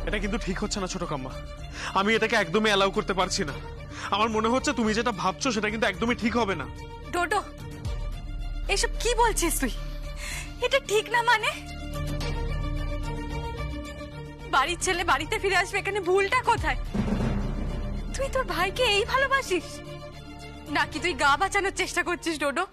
এটা কিন্তু ঠিক হচ্ছে না ছোট কাম্মা, আমি এটাকে একদমই অ্যালাউ করতে পারছি না। আমার মনে হচ্ছে তুমি যেটা ভাবছো সেটা কিন্তু একদমই ঠিক হবে না। ডোডো, এসব কি বলছিস তুই? এটা ঠিক না মানে? বাড়ির ছেলে বাড়িতে ফিরে আসবে, এখানে ভুলটা কোথায়? তুই তোর ভাইকে এই ভালোবাসিস নাকি তুই গা বাঁচানোর চেষ্টা করছিস ডোডো?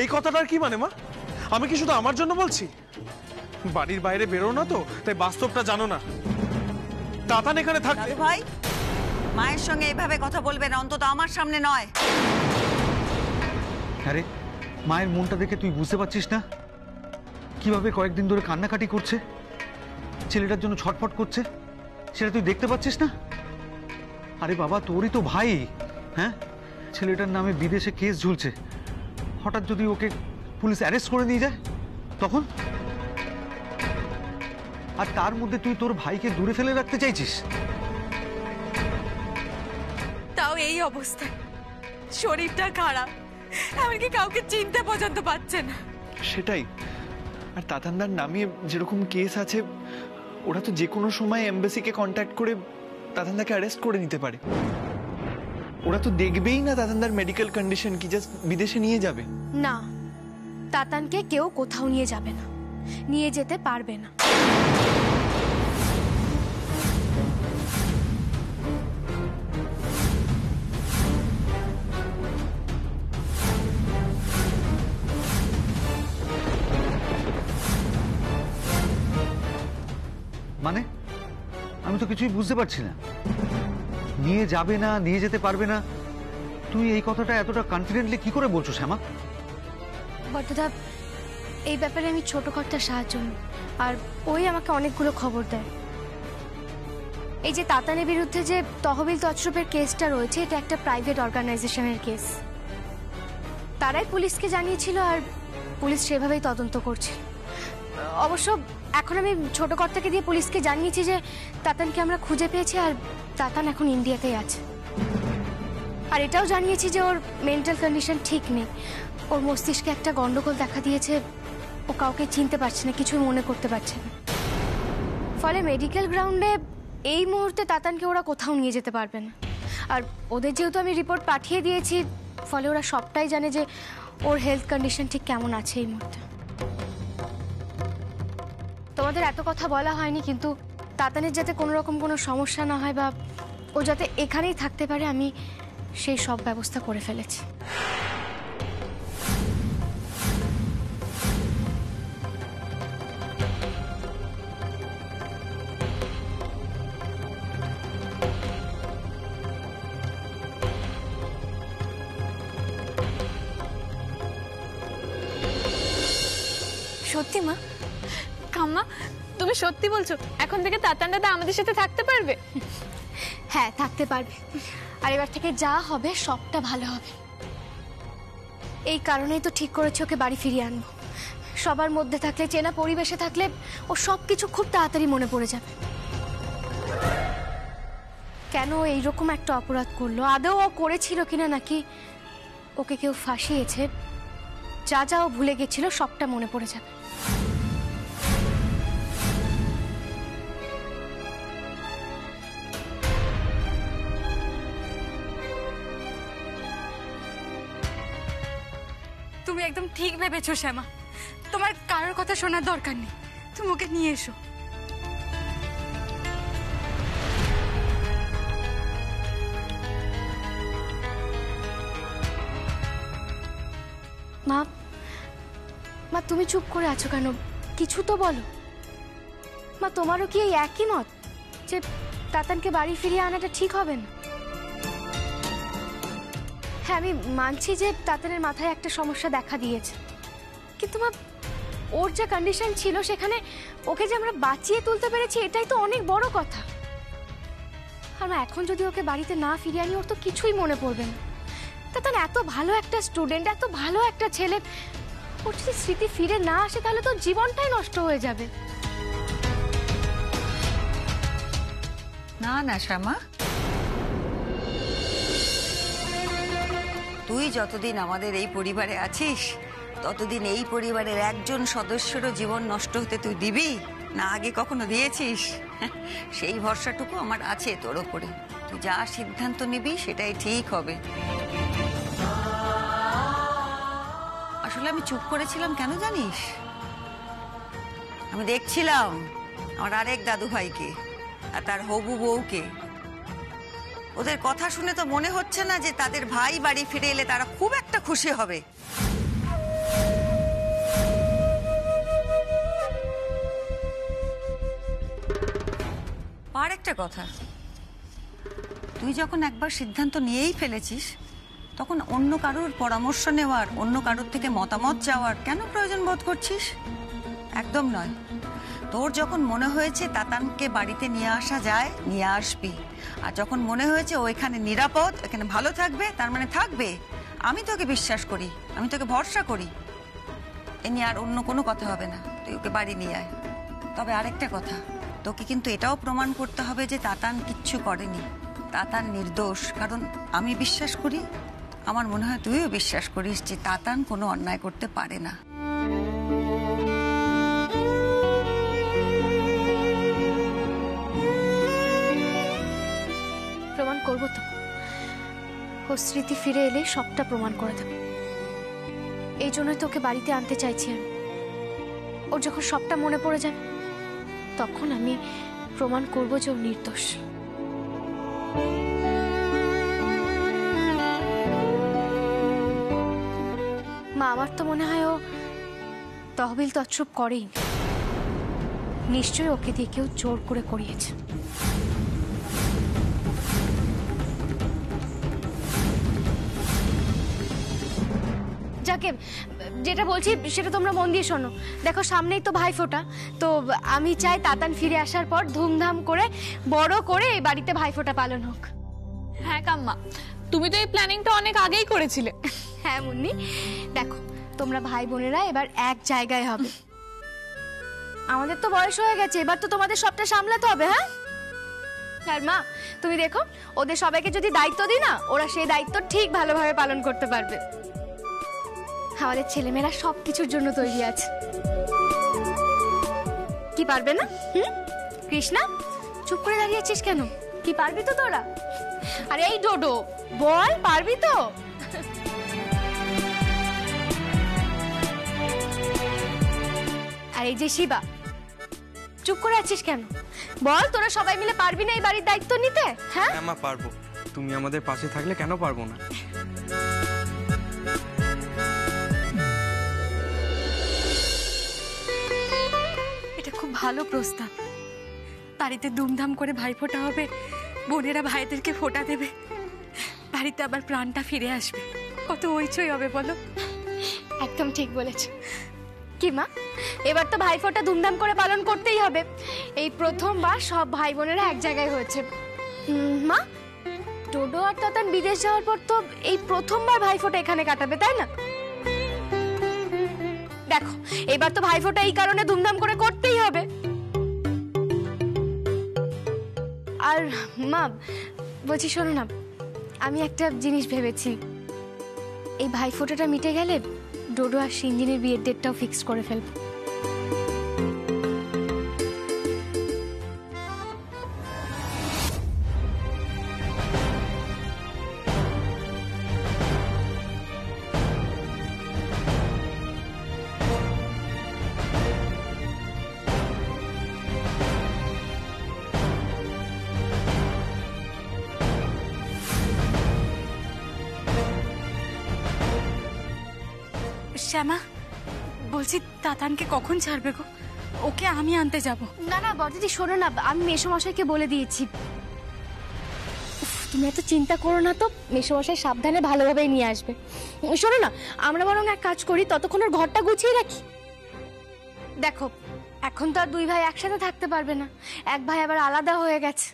এই কথাটার কি মানে মা? আমি কি শুধু আমার জন্য বলছি? বাড়ির বাইরে বেরো না তো, তাই বাস্তবটা জানো না। তাতান এখানে থাকলে। ভাই, মায়ের সঙ্গে এইভাবে কথা বলবে না, অন্তত আমার সামনে নয়। আরে মায়ের মনটা দেখে তুই বুঝতে পারছিস না কিভাবে কয়েকদিন ধরে কান্নাকাটি করছে, ছেলেটার জন্য ছটফট করছে, সেটা তুই দেখতে পাচ্ছিস না? আরে বাবা, তোরই তো ভাই। হ্যাঁ, ছেলেটার নামে বিদেশে কেস ঝুলছে, হঠাৎ যদি ওকে পুলিশ অ্যারেস্ট করে নিয়ে যায় তখন? আর তার মধ্যে তুই তোর ভাইকে দূরে ফেলে রাখতে চাইছিস? তাও এই অবস্থায়, শরীরটা খারাপ, এমনকি কাউকে চিনতে পর্যন্ত পারছে না। সেটাই। আর তাতানদার নামে যেরকম কেস আছে, ওরা তো যে কোনো সময় এমবাসিকে কন্ট্যাক্ট করে তাতানদাকে অ্যারেস্ট করে নিতে পারে। ওরা তো দেখবেই না তাতানদার মেডিকেল কন্ডিশন কি, জাস্ট বিদেশে নিয়ে যাবে। না, তাতানকে কেউ কোথাও নিয়ে যাবে না, নিয়ে যেতে পারবে না। মানে আমি তো কিছুই বুঝতে পারছি না। নিয়ে যাবে না, নিয়ে যেতে পারবে না, তুই এই কথাটা এতটা কনফিডেন্টলি কি করে বলছো শ্যামা? বর্তদা, এই ব্যাপারে আমি ছোট কর্তার সাহায্য নিই, আর ওই আমাকে অনেকগুলো খবর দেয়। এই যে তাতানের বিরুদ্ধে যে তহবিল তছরূপের কেসটা রয়েছে, এটা একটা প্রাইভেট অর্গানাইজেশনের কেস। তারাই পুলিশকে জানিয়েছিল আর পুলিশ সেভাবেই তদন্ত করছে। অবশ্য এখন আমি ছোট কর্তাকে দিয়ে পুলিশকে জানিয়েছি যে তাতানকে আমরা খুঁজে পেয়েছি আর তাতান এখন ইন্ডিয়াতেই আছে। আর এটাও জানিয়েছি যে ওর মেন্টাল কন্ডিশন ঠিক নেই, ওর মস্তিষ্কে একটা গন্ডগোল দেখা দিয়েছে, ও কাউকে চিনতে পারছে না, কিছুই মনে করতে পারছে না। ফলে মেডিকেল গ্রাউন্ডে এই মুহূর্তে তাতানকে ওরা কোথাও নিয়ে যেতে পারবে না। আর ওদের যেহেতু আমি রিপোর্ট পাঠিয়ে দিয়েছি, ফলে ওরা সবটাই জানে যে ওর হেলথ কন্ডিশন ঠিক কেমন আছে এই মুহূর্তে। তোমাদের এত কথা বলা হয়নি, কিন্তু তাতানের যাতে কোনো রকম কোনো সমস্যা না হয় বা ও যাতে এখানেই থাকতে পারে, আমি সেই সব ব্যবস্থা করে ফেলেছি। সত্যি মা? কাম্মা, তুমি সত্যি বলছো এখন থেকে তাতান দাদা আমাদের সাথে থাকতে পারবে? হ্যাঁ, থাকতে পারবে। আর এবার থেকে যা হবে সবটা ভালো হবে। এই কারণেই তো ঠিক করেছি ওকে বাড়ি ফিরিয়ে আনবো। সবার মধ্যে থাকলে, চেনা পরিবেশে থাকলে ও সবকিছু খুব তাড়াতাড়ি মনে পড়ে যাবে। কেন এইরকম একটা অপরাধ করলো, আদৌ ও করেছিল কিনা, নাকি ওকে কেউ ফাঁসিয়েছে, যা যা ও ভুলে গেছিল সবটা মনে পড়ে যাবে। তুমি একদম ঠিক ভেবেছো শ্যামা, তোমার কারোর কথা শোনার দরকার নেই, তুমি ওকে নিয়ে এসো। মা, মা তুমি চুপ করে আছো কেন? কিছু তো বলো। মা, তোমারও কি এই একই মত যে তাতানকে বাড়ি ফিরিয়ে আনাটা ঠিক হবে না? হ্যাঁ, আমি মানছি যে তাতানের মাথায় একটা সমস্যা দেখা দিয়েছে, কিন্তু মা ওর যা কন্ডিশন ছিল সেখানে ওকে যে আমরা বাঁচিয়ে তুলতে পেরেছি, এটাই তো অনেক বড় কথা। আর মা, এখন যদি ওকে বাড়িতে না ফিরিয়ে আনি, ওর তো কিছুই মনে পড়বে না। তাতান এত ভালো একটা স্টুডেন্ট, এত ভালো একটা ছেলে, ওর যদি স্মৃতি ফিরে না আসে তাহলে তো জীবনটাই নষ্ট হয়ে যাবে। না না শ্যামা, তুই যতদিন আমাদের এই পরিবারে আছিস ততদিন এই পরিবারের একজন সদস্যেরও জীবন নষ্ট হতে তুই দিবি না? আগে কখনো দিয়েছিস? সেই ভরসাটুকু আমার আছে তোর ওপরে। তুই যা সিদ্ধান্ত নিবি সেটাই ঠিক হবে। আসলে আমি চুপ করেছিলাম কেন জানিস? আমি দেখছিলাম আমার আরেক দাদু ভাইকে আর তার হবু বউকে। ওদের কথা শুনে তো মনে হচ্ছে না যে তাদের ভাই বাড়ি ফিরে এলে তারা খুব একটা খুশি হবে। আর একটা কথা, তুই যখন একবার সিদ্ধান্ত নিয়েই ফেলেছিস তখন অন্য কারোর পরামর্শ নেওয়ার, অন্য কারোর থেকে মতামত চাওয়ার কেন প্রয়োজন বোধ করছিস? একদম নয়। তোর যখন মনে হয়েছে তাতানকে বাড়িতে নিয়ে আসা যায়, নিয়ে আসবি। আর যখন মনে হয়েছে ও এখানে নিরাপদ, এখানে ভালো থাকবে, তার মানে থাকবে। আমি তোকে বিশ্বাস করি, আমি তোকে ভরসা করি। এ নিয়ে আর অন্য কোনো কথা হবে না, তুই ওকে বাড়ি নিয়ে আয়। তবে আরেকটা কথা, তোকে কিন্তু এটাও প্রমাণ করতে হবে যে তাতান কিচ্ছু করেনি, তাতান নির্দোষ। কারণ আমি বিশ্বাস করি, আমার মনে হয় তুইও বিশ্বাস করিস যে তাতান কোনো অন্যায় করতে পারে না। প্রমাণ করবো তো। ও স্মৃতি ফিরে এলে সবটা প্রমাণ করে দেবে। এই জন্যই তোকে বাড়িতে আনতে চাইছি আমি। ওর যখন সবটা মনে পড়ে যাবে তখন আমি প্রমাণ করবো যে ও নির্দোষ। মা, আমার তো মনে হয় ও তহবিল তছরূপ করেই, নিশ্চয়ই ওকে দিয়ে কেউ জোর করে করিয়েছে। যাকে যেটা বলছি সেটা তোমরা মন দিয়ে শোনো। দেখো, সামনেই তো ভাইফোঁটা। তো আমি চাই তাতান ফিরে আসার পর ধুমধাম করে বড় করে এই বাড়িতে ভাইফোঁটা পালন হোক। হ্যাঁ কাম্মা, তুমি তো এই প্ল্যানিংটা অনেক আগেই করেছিলে। হ্যাঁ মুন্নি, দেখো তোমরা ভাই বোনেরা এবার এক জায়গায় হবে। আমাদের তো বয়স হয়ে গেছে, এবার তো তোমাদের সবটা সামলাতে হবে। হ্যাঁ আর মা, তুমি দেখো ওদের সবাইকে যদি দায়িত্ব দিই না, ওরা সেই দায়িত্ব ঠিক ভালোভাবে পালন করতে পারবে। আমাদের ছেলেমেয়েরা সবকিছুর জন্য তৈরি আছে। কি পারবে না? কৃষ্ণা, চুপ করে দাঁড়িয়ে আছিস কেন? কি পারবি তো তোরা? আরে এই ডোডো, বল পারবি তো? আর এই যে শিবা, চুপ করে আছিস কেন? বল, তোরা সবাই মিলে পারবি না এই বাড়ির দায়িত্ব নিতে? হ্যাঁ মা, পারবো। তুমি আমাদের পাশে থাকলে কেন পারবো না? এটা খুব ভালো প্রস্তাব। বাড়িতে ধুমধাম করে ভাইফোঁটা হবে, বোনেরা ভাইদেরকে ফোঁটা দেবে, বাড়িতে আবার প্রাণটা ফিরে আসবে। কত হইচই হবে বলো? একদম ঠিক বলেছ। কি মা, এবার তো ভাইফোঁটা ধুমধাম করে পালন করতেই হবে। এই প্রথমবার সব ভাই বোনেরা এক জায়গায় হয়েছে। মা, ডোডো আর তাতান বিদেশ যাওয়ার পর তো এই প্রথমবার ভাইফোঁটা এখানে কাটাবে, তাই না? দেখো, এবার তো ভাইফোঁটা এই কারণে ধুমধাম করে করতেই হবে। আর মা বলছি, শোনো না, আমি একটা জিনিস ভেবেছি। এই ভাইফোঁটাটা মিটে গেলে ডোডো আর সিঞ্জিনের বিয়ের ডেটটাও ফিক্স করে ফেলবো। শ্যামা, বলছি তাতানকে কখন ছাড়বে গো? ওকে আমি আনতে যাব। না না বড়দিদি, শোনো না, আমি মেসোমশাইকে বলে দিয়েছি। তুমি এত চিন্তা করো না তো, মেসোমশাই সাবধানে ভালোভাবেই নিয়ে আসবে। শোনো না, আমরা বরং এক কাজ করি, ততক্ষণ ওর ঘরটা গুছিয়ে রাখি। দেখো, এখন তো আর দুই ভাই একসাথে থাকতে পারবে না, এক ভাই আবার আলাদা হয়ে গেছে।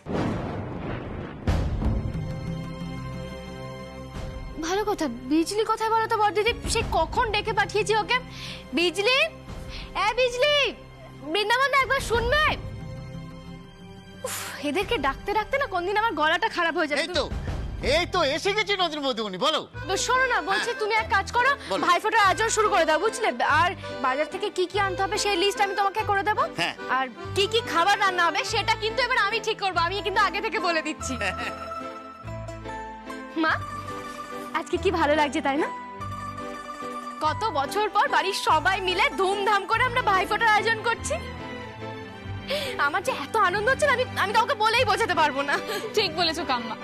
ভালো কথা। বিজলি কোথায় বলো তো বড়দিদি? সে কখন ডেকে পাঠিয়েছি ওকে। বিজলি, বিজলি, বৃন্দাবন একবার শুনবে? এদেরকে ডাকতে ডাকতে না কোনদিন আমার গলাটা খারাপ হয়ে যাবে। এই তো এই তো এসে গেছি নদীর মধ্যে বলো। শোনো না, বলছি তুমি এক কাজ করো, ভাইফোঁটার আয়োজন শুরু করে দাও, বুঝলে? আর বাজার থেকে কি কি আনতে হবে সেই লিস্ট আমি তোমাকে করে দেবো। হ্যাঁ। আর কি কি খাবার রান্না হবে সেটা কিন্তু এবার আমি ঠিক করবো, আমি কিন্তু আগে থেকে বলে দিচ্ছি। মা, আজকে কি ভালো লাগছে তাই না? কত বছর পর বাড়ির সবাই মিলে ধুমধাম করে আমরা ভাইফোঁটার আয়োজন করছি। আমার যে এত আনন্দ হচ্ছে না, আমি কাউকে বলেই বোঝাতে পারবো না। ঠিক বলেছো কাম্মা।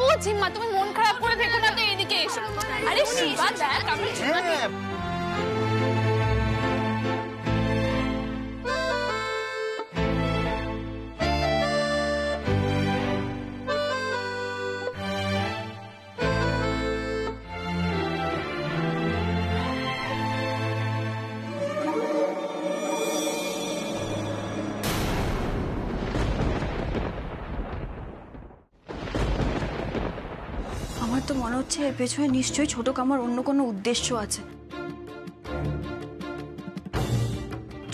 ও ঝিম্মা, তুমি মন খারাপ করে থেকো না তো, এদিকে এসো। আরে শিবা দেখ, আমরা আমার তো মনে হচ্ছে এর পেছনে নিশ্চয়ই ছোট কামার অন্য কোনো উদ্দেশ্য আছে।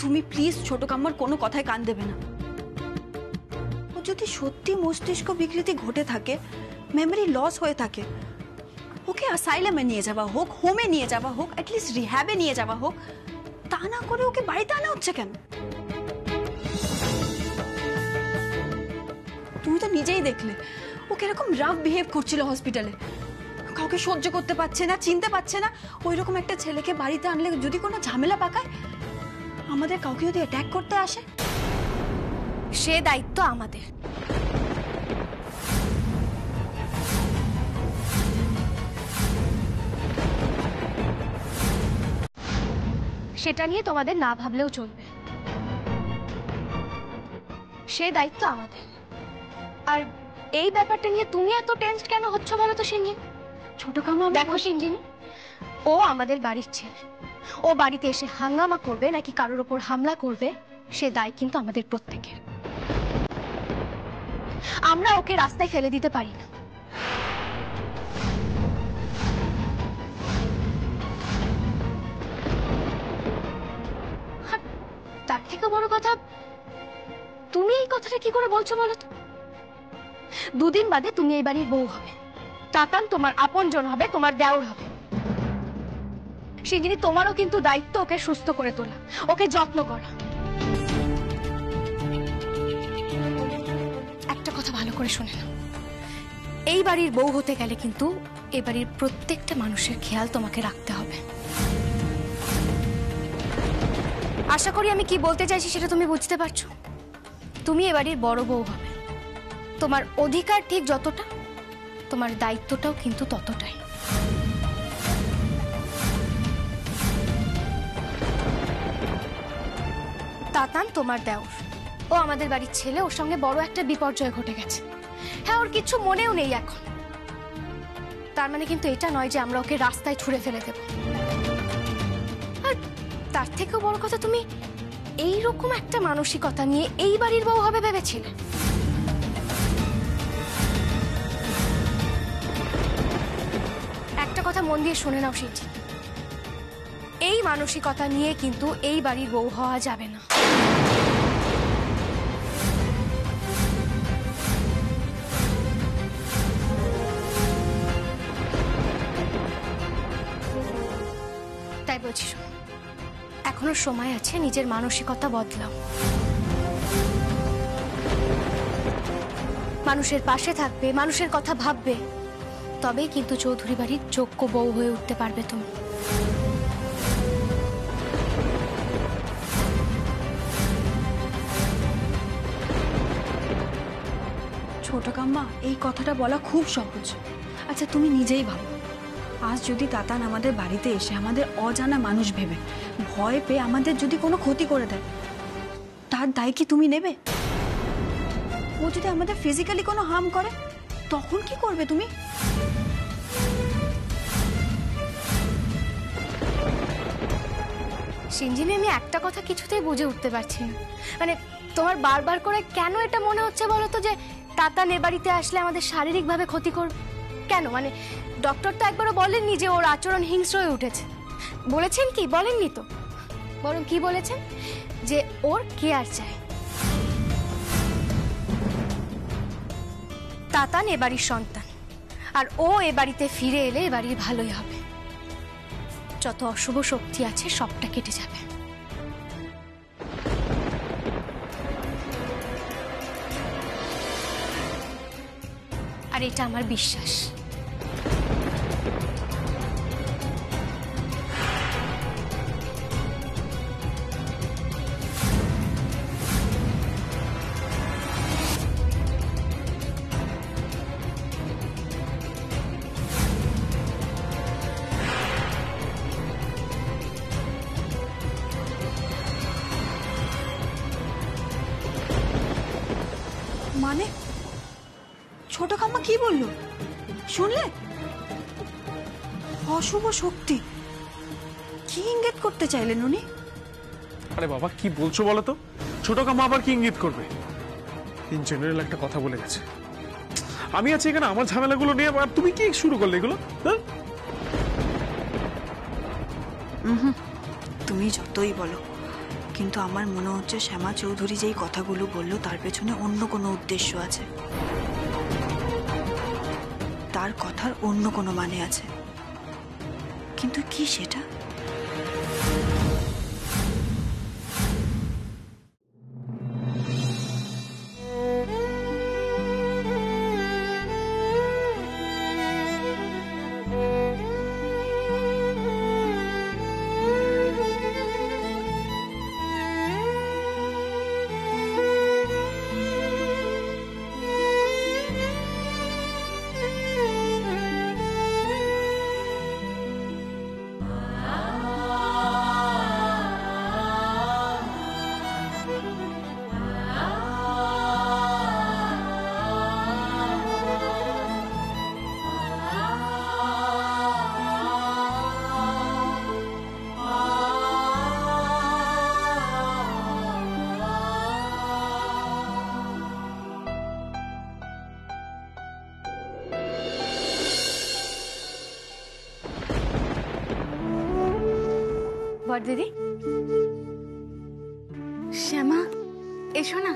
তুমি প্লিজ ছোট কামার কোনো কথায় কান দেবে না। ও যদি সত্যি মস্তিষ্ক বিকৃতি ঘটে থাকে, মেমরি লস হয়ে থাকে, ওকে অ্যাসাইলামে নিয়ে যাওয়া হোক, হোমে নিয়ে যাওয়া হোক, অ্যাটলিস্ট রিহ্যাবে নিয়ে যাওয়া হোক। তা না করে ওকে বাড়িতে আনা হচ্ছে কেন? তুমি তো নিজেই দেখলে ও কিরকম রাফ বিহেভ করছিল হসপিটালে। কাউকে সহ্য করতে পারছে না, চিনতে পারছে না। ওই রকম একটা ছেলেকে বাড়িতে আনলে যদি কোনো ঝামেলা পাকায়, আমাদের কাউকে যদি অ্যাটাক করতে আসে, সে দায়িত্ব আমাদের। সেটা নিয়ে তোমাদের না ভাবলেও চলবে, সে দায়িত্ব আমাদের। আর এই ব্যাপারটা নিয়ে তুমি এত টেনসড কেন হচ্ছ বলো তো সিঞ্জিন? ছোট কামা, দেখো সিঞ্জিন, ও আমাদের বাড়ির ছেলে। ও বাড়িতে এসে হাঙ্গামা করবে নাকি কারোর ওপর হামলা করবে, সে দায় কিন্তু আমাদের প্রত্যেকের। আমরা ওকে রাস্তায় ফেলে দিতে পারি না। তার থেকে বড় কথা, তুমি এই কথাটা কি করে বলছো বলো তো? দুদিন বাদে তুমি এই বাড়ির বউ হবে, তাতান তোমার আপনজন হবে, তোমার দেওর হবে। সিঞ্জিনি, তোমারও কিন্তু দায়িত্ব ওকে সুস্থ করে তোলা, ওকে যত্ন করা। একটা কথা ভালো করে শুনে নাও, এই বাড়ির বউ হতে গেলে কিন্তু এই বাড়ির প্রত্যেকটা মানুষের খেয়াল তোমাকে রাখতে হবে। আশা করি আমি কি বলতে চাইছি সেটা তুমি বুঝতে পারছো। তুমি এ বাড়ির বড় বউ হবে, তোমার অধিকার ঠিক যতটা, তোমার দায়িত্বটাও কিন্তু ততটাই। তাতান তোমার দেওর, ও আমাদের বাড়ির ছেলে, ওর সঙ্গে বড় একটা বিপর্যয় ঘটে গেছে। হ্যাঁ, ওর কিছু মনেও নেই এখন। তার মানে কিন্তু এটা নয় যে আমরা ওকে রাস্তায় ছুঁড়ে ফেলে দেব। আর তার থেকেও বড় কথা, তুমি এইরকম একটা মানসিকতা নিয়ে এই বাড়ির বউ হবে ভেবেছিলে? একটা কথা মন দিয়ে শুনে নাও সিঞ্জি, এই মানসিকতা নিয়ে কিন্তু এই বাড়ির বউ হওয়া যাবে না। তাই বলছি, এখনো সময় আছে, নিজের মানসিকতা বদলাও। মানুষের পাশে থাকবে, মানুষের কথা ভাববে, তবেই কিন্তু চৌধুরী বাড়ির যোগ্য বউ হয়ে উঠতে পারবে তুমি। ছোট কাম্মা, এই কথাটা বলা খুব সহজ। আচ্ছা, তুমি নিজেই ভাবো, আজ যদি তাতান আমাদের বাড়িতে এসে আমাদের অজানা মানুষ ভেবে ভয় পেয়ে আমাদের যদি কোনো ক্ষতি করে দেয়, তার দায় কি তুমি নেবে? ও যদি আমাদের ফিজিক্যালি কোনো হার্ম করে, তখন কি করবে তুমি? সিঞ্জিনি, আমি একটা কথা কিছুতেই বুঝে উঠতে পারছি না। মানে তোমার বারবার করে কেন এটা মনে হচ্ছে বলো তো, যে তাতান এ বাড়িতে আসলে আমাদের শারীরিকভাবে ক্ষতি করবে? কেন? মানে ডক্টর তো একবারও বলেননি যে ওর আচরণ হিংস্র হয়ে উঠেছে। বলেছেন কি? বলেননি তো। বরং কি বলেছেন? যে ওর কেয়ার চাই। তাতান এ বাড়ির সন্তান, আর ও এ বাড়িতে ফিরে এলে এ বাড়ির ভালোই হবে। যত অশুভ শক্তি আছে সবটা কেটে যাবে। আর এটা আমার বিশ্বাস। মানে ছোট কাম্মা কি বললো শুনলে? অশুভ শক্তি কি ইঙ্গিত করতে চাইলেন উনি? আরে বাবা কি বলছো বলো তো? ছোট কাম্মা আবার কি ইঙ্গিত করবে? ইন জেনারেল একটা কথা বলে গেছে। আমি আছি এখানে আমার ঝামেলাগুলো নিয়ে, আর তুমি কি শুরু করলে এগুলো? তুমি যতই বলো, কিন্তু আমার মনে হচ্ছে শ্যামা চৌধুরী যেই কথাগুলো বললো তার পেছনে অন্য কোনো উদ্দেশ্য আছে, তার কথার অন্য কোনো মানে আছে। কিন্তু কি সেটা? দিদি, শ্যামা এসো না।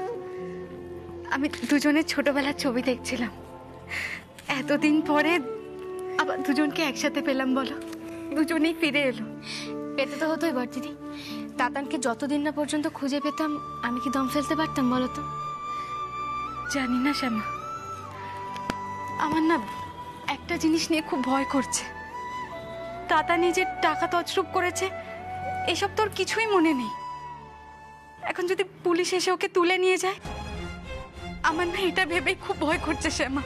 আমি দুজনের ছোটবেলার ছবি দেখছিলাম, এতদিন পরে আবার দুজনকে একসাথে পেলাম। বলো, দুজনেই ফিরে এলো। পেতে তো হতোই দিদি। তাতানকে যতদিন না পর্যন্ত খুঁজে পেতাম আমি কি দম ফেলতে পারতাম বলো তো? জানি না শ্যামা, আমার না একটা জিনিস নিয়ে খুব ভয় করছে। তাতা নিজের টাকা তছরূপ করেছে এসব তোর কিছুই মনে নেই। এখন যদি পুলিশ এসে ওকে তুলে নিয়ে যায়, আমার না এটা ভেবেই খুব ভয় করছে শ্যামা।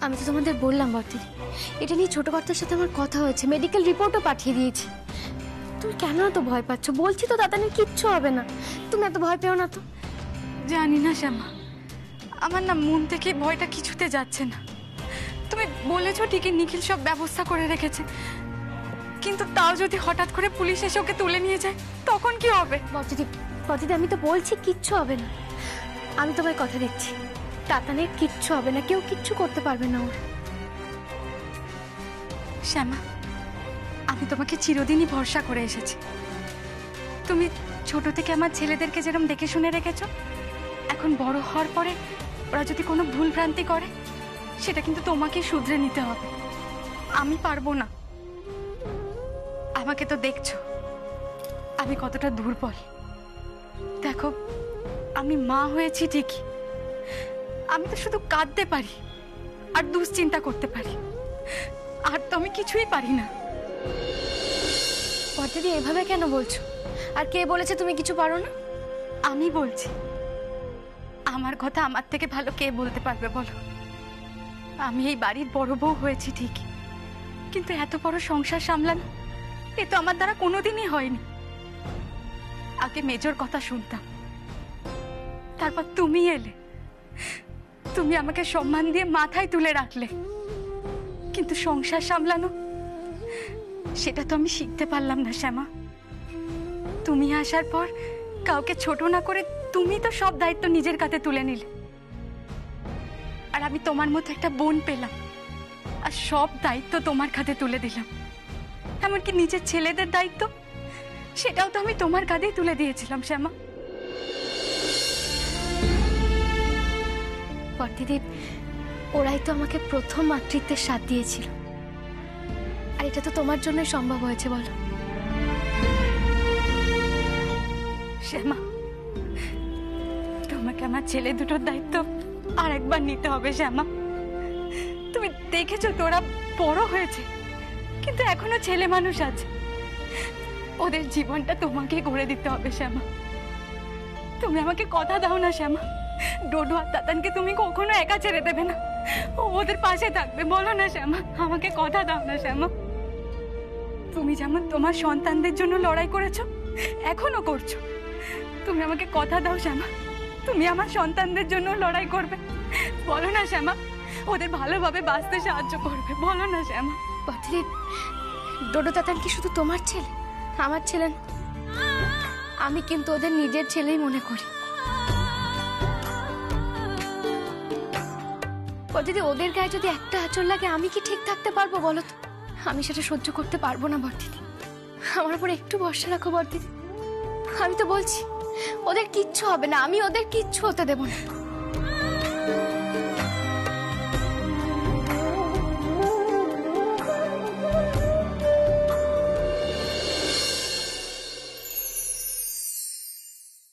আমি তো তোমাদের বললাম দিদি, এটা নিয়ে ছোট কর্তার সাথে আমার কথা হয়েছে, মেডিকেল রিপোর্টও পাঠিয়ে দিয়েছি। তুমি কেন এত ভয় পাচ্ছ? বলছি তো তাতানের কিচ্ছু হবে না, তুমি এত ভয় পেও না তো। জানি না শ্যামা, আমার না মন থেকে ভয়টা কিছুতে যাচ্ছে না। তুমি বলেছো ঠিকই নিখিল সব ব্যবস্থা করে রেখেছে, কিন্তু তাও যদি হঠাৎ করে পুলিশ এসে ওকে তুলে নিয়ে যায় তখন কি হবে? দিদি আমি তো বলছি কিচ্ছু হবে না। আমি তোমায় কথা দিচ্ছি, তাতানের কিচ্ছু হবে না, কেউ কিচ্ছু করতে পারবে না ওর। শ্যামা, আমি তোমাকে চিরদিনই ভরসা করে এসেছি। তুমি ছোট থেকে আমার ছেলেদেরকে যেরকম দেখে শুনে রেখেছো, এখন বড় হওয়ার পরে ওরা যদি কোনো ভুল ভ্রান্তি করে সেটা কিন্তু তোমাকে শুধরে নিতে হবে। আমি পারবো না। আমাকে তো দেখছো আমি কতটা দুর্বল। দেখো, আমি মা হয়েছি ঠিকই, আমি তো শুধু কাঁদতে পারি আর দুশ্চিন্তা করতে পারি, আর তো আমি কিছুই পারি না। দিদি এভাবে কেন বলছো? আর কে বলেছে তুমি কিছু পারো না? আমি বলছি। আমার কথা আমার থেকে ভালো কে বলতে পারবে বলো? আমি এই বাড়ির বড় বউ হয়েছি ঠিকই, কিন্তু এত বড় সংসার সামলানো এ তো আমার দ্বারা কোনোদিনই হয়নি। আগে মেজর কথা শুনতাম, তারপর তুমি এলে, তুমি আমাকে সম্মান দিয়ে মাথায় তুলে রাখলে, কিন্তু সংসার সামলানো সেটা তো আমি শিখতে পারলাম না শ্যামা। তুমি আসার পর কাউকে ছোট না করে তুমি তো সব দায়িত্ব নিজের কাঁধে তুলে নিলে, আর আমি তোমার মতো একটা বোন পেলাম আর সব দায়িত্ব তোমার কাঁধে তুলে দিলাম। এমনকি নিজের ছেলেদের দায়িত্ব সেটাও তো আমি তোমার কাঁধেই তুলে দিয়েছিলাম শ্যামা। বড়দিদি, ওরাই তো আমাকে প্রথম মাতৃত্বের স্বাদ দিয়েছিল, আর এটা তো তোমার জন্যই সম্ভব হয়েছে বলো। শ্যামা, তোমাকে আমার ছেলে দুটোর দায়িত্ব আর একবার নিতে হবে শ্যামা। তুমি দেখেছো তোরা বড় হয়েছে, কিন্তু এখনো ছেলে মানুষ আছে। ওদের জীবনটা তোমাকে গড়ে দিতে হবে শ্যামা। তুমি আমাকে কথা দাও না শ্যামা, ডোডো আর তাতানকে তুমি কখনো একা ছেড়ে দেবে না, ওদের পাশে থাকবে। বলো না শ্যামা, আমাকে কথা দাও না শ্যামা। তুমি যেমন তোমার সন্তানদের জন্য লড়াই করেছো, এখনো করছো। তুমি আমাকে কথা দাও শ্যামা, তুমি আমার সন্তানদের জন্য লড়াই করবে। বলো না শ্যামা, ওদের ভালোভাবে বাঁচতে সাহায্য করবে। বলো না শ্যামা। বড়দিদি, ডোডো তাতান কি শুধু তোমার ছেলে? আমার ছেলে না। আমি কিন্তু ওদের নিজের ছেলেই মনে করি। বড়দিদি, ওদের গায়ে যদি একটা আঁচড় লাগে আমি কি ঠিক থাকতে পারবো বলো তো? আমি সেটা সহ্য করতে পারবো না বড়দিদি। আমার উপর একটু ভরসা রাখো বড়দিদি। আমি তো বলছি ওদের কিচ্ছু হবে না, আমি ওদের কিচ্ছু হতে দেবো না।